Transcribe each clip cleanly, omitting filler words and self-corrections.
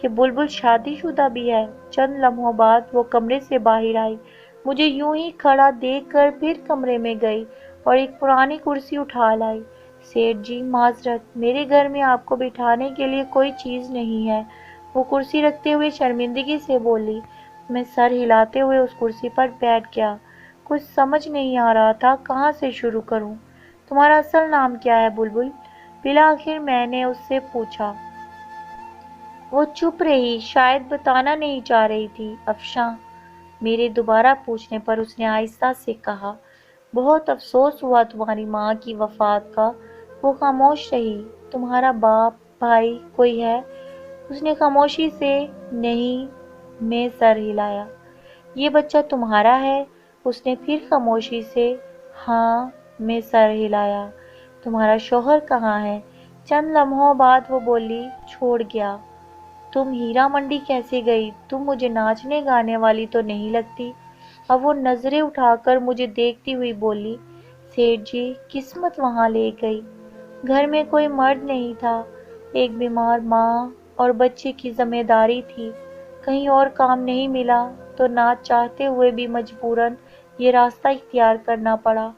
کہ بلبل شادی شدہ بھی ہے۔ چند لمحوں بعد وہ کمرے سے باہر آئی، مجھے یوں ہی کھڑا دیکھ کر پھر کمرے میں گئی اور ایک پرانی کرسی اٹھا لائی۔ سیٹھ جی معذرت، میرے گھر میں آپ کو بٹھانے کے لیے کوئی چیز نہیں ہے، وہ کرسی رکھتے ہوئے شرمندگی سے بولی۔ میں سر ہلاتے ہوئے اس کرسی پر بیٹھ گیا۔ کچھ سمجھ نہیں آ رہا تھا کہاں سے شروع کروں۔ تمہارا اصل نام کیا ہے بلبل؟ بالآخر میں نے اس سے پوچھا۔ وہ چپ رہی، شاید بتانا نہیں چاہ رہی تھی۔ افشاں، میرے دوبارہ پوچھنے پر اس نے آہستہ سے کہا۔ بہت افسوس ہوا تمہاری ماں کی وفات کا۔ وہ خاموش رہی۔ تمہارا باپ، بھائی کوئی ہے؟ اس نے خاموشی سے نہیں میں سر ہلایا۔ یہ بچہ تمہارا ہے؟ اس نے پھر خاموشی سے ہاں میں سر ہلایا۔ تمہارا شوہر کہاں ہے؟ چند لمحوں بعد وہ بولی، چھوڑ گیا۔ تم ہیرا منڈی کیسے گئی؟ تم مجھے ناچنے گانے والی تو نہیں لگتی۔ اب وہ نظریں اٹھا کر مجھے دیکھتی ہوئی بولی، سیٹھ جی قسمت وہاں لے گئی۔ گھر میں کوئی مرد نہیں تھا، ایک بیمار ماں اور بچے کی ذمہ داری تھی۔ کہیں اور کام نہیں ملا تو نہ چاہتے ہوئے بھی مجبوراً یہ راستہ اختیار کرنا پڑا۔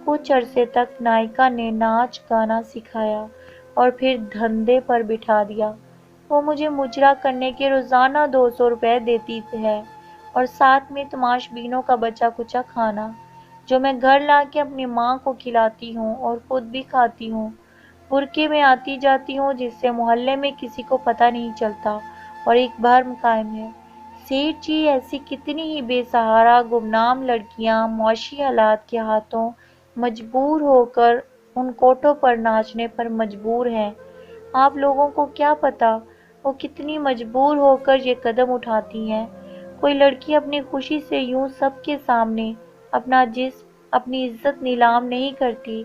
کچھ عرصے تک نائکا نے ناچ گانا سکھایا اور پھر دھندے پر بٹھا دیا۔ وہ مجھے مجرا کرنے کے روزانہ 200 روپے دیتی ہے اور ساتھ میں تماش بینوں کا بچا کچا کھانا، جو میں گھر لا کے اپنی ماں کو کھلاتی ہوں اور خود بھی کھاتی ہوں۔ برقعے میں آتی جاتی ہوں جس سے محلے میں کسی کو پتہ نہیں چلتا اور ایک بھرم قائم ہے۔ سیٹھ جی ایسی کتنی ہی بے سہارا گمنام لڑکیاں معاشی حالات کے ہاتھوں مجبور ہو کر ان کوٹوں پر ناچنے پر مجبور ہیں۔ آپ لوگوں کو کیا پتا وہ کتنی مجبور ہو کر یہ قدم اٹھاتی ہیں۔ کوئی لڑکی اپنی خوشی سے یوں سب کے سامنے اپنا جسم، اپنی عزت نیلام نہیں کرتی۔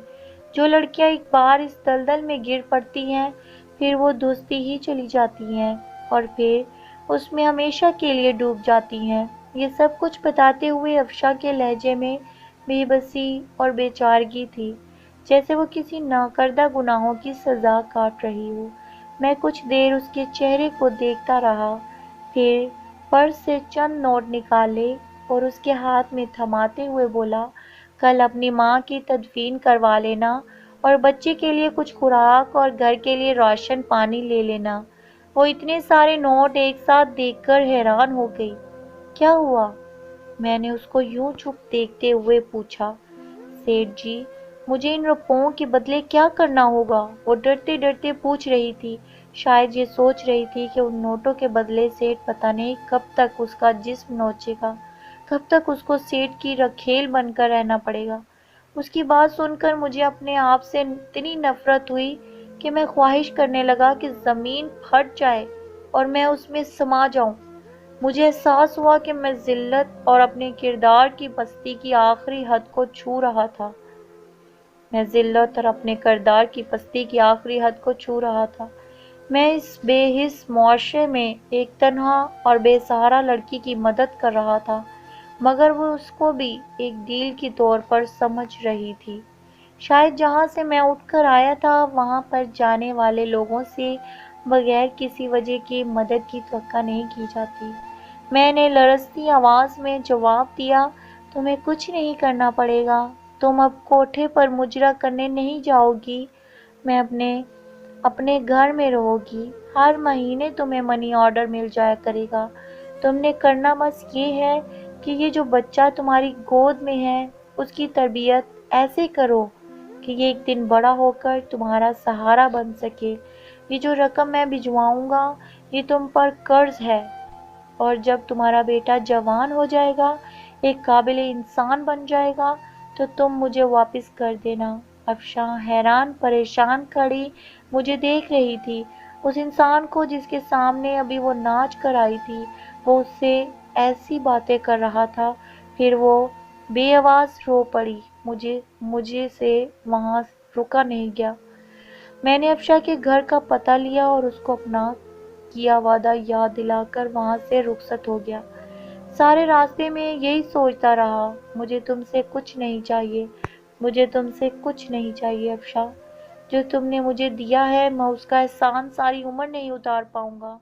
جو لڑکیاں ایک بار اس دلدل میں گر پڑتی ہیں پھر وہ دھستی ہی چلی جاتی ہیں اور پھر اس میں ہمیشہ کے لیے ڈوب جاتی ہیں۔ یہ سب کچھ بتاتے ہوئے افشاں کے لہجے میں بے بسی اور بے چارگی تھی، جیسے وہ کسی ناکردہ گناہوں کی سزا کاٹ رہی ہو۔ میں کچھ دیر اس کے چہرے کو دیکھتا رہا، پھر پرس سے چند نوٹ نکالے اور اس کے ہاتھ میں تھماتے ہوئے بولا، کل اپنی ماں کی تدفین کروا لینا اور بچے کے لیے کچھ خوراک اور گھر کے لیے راشن پانی لے لینا۔ وہ اتنے سارے نوٹ ایک ساتھ دیکھ کر حیران ہو گئی۔ کیا ہوا؟ میں نے اس کو یوں چپ دیکھتے ہوئے پوچھا۔ سیٹھ جی مجھے ان روپوں کے بدلے کیا کرنا ہوگا؟ وہ ڈرتے ڈرتے پوچھ رہی تھی، شاید یہ سوچ رہی تھی کہ ان نوٹوں کے بدلے سیٹھ پتہ نہیں کب تک اس کا جسم نوچے گا، کب تک اس کو سیٹھ کی رکھیل بن کر رہنا پڑے گا۔ اس کی بات سن کر مجھے اپنے آپ سے اتنی نفرت ہوئی کہ میں خواہش کرنے لگا کہ زمین پھٹ جائے اور میں اس میں سما جاؤں۔ مجھے احساس ہوا کہ میں ذلت اور اپنے کردار کی پستی کی آخری حد کو چھو رہا تھا۔ میں اس بے حس معاشرے میں ایک تنہا اور بے سہارا لڑکی کی مدد کر رہا تھا، مگر وہ اس کو بھی ایک ڈیل کے طور پر سمجھ رہی تھی۔ شاید جہاں سے میں اٹھ کر آیا تھا وہاں پر جانے والے لوگوں سے بغیر کسی وجہ کی مدد کی توقع نہیں کی جاتی۔ میں نے لرزتی آواز میں جواب دیا، تمہیں کچھ نہیں کرنا پڑے گا، تم اب کوٹھے پر مجرا کرنے نہیں جاؤ گی، میں اپنے گھر میں رہو گی، ہر مہینے تمہیں منی آرڈر مل جایا کرے گا۔ تم نے کرنا بس یہ ہے کہ یہ جو بچہ تمہاری گود میں ہے اس کی تربیت ایسے کرو کہ یہ ایک دن بڑا ہو کر تمہارا سہارا بن سکے۔ یہ جو رقم میں بھجواؤں گا یہ تم پر قرض ہے، اور جب تمہارا بیٹا جوان ہو جائے گا، ایک قابل انسان بن جائے گا تو تم مجھے واپس کر دینا۔ افشاں حیران پریشان کھڑی مجھے دیکھ رہی تھی، اس انسان کو جس کے سامنے ابھی وہ ناچ کر آئی تھی، وہ اس سے ایسی باتیں کر رہا تھا، پھر وہ بے آواز رو پڑی۔ مجھے سے وہاں رکا نہیں گیا۔ میں نے افشاں کے گھر کا پتہ لیا اور اس کو اپنا کیا وعدہ یاد دلا کر وہاں سے رخصت ہو گیا۔ سارے راستے میں یہی سوچتا رہا، مجھے تم سے کچھ نہیں چاہیے، مجھے تم سے کچھ نہیں چاہیے افشاں، جو تم نے مجھے دیا ہے میں اس کا احسان ساری عمر نہیں اتار پاؤں گا۔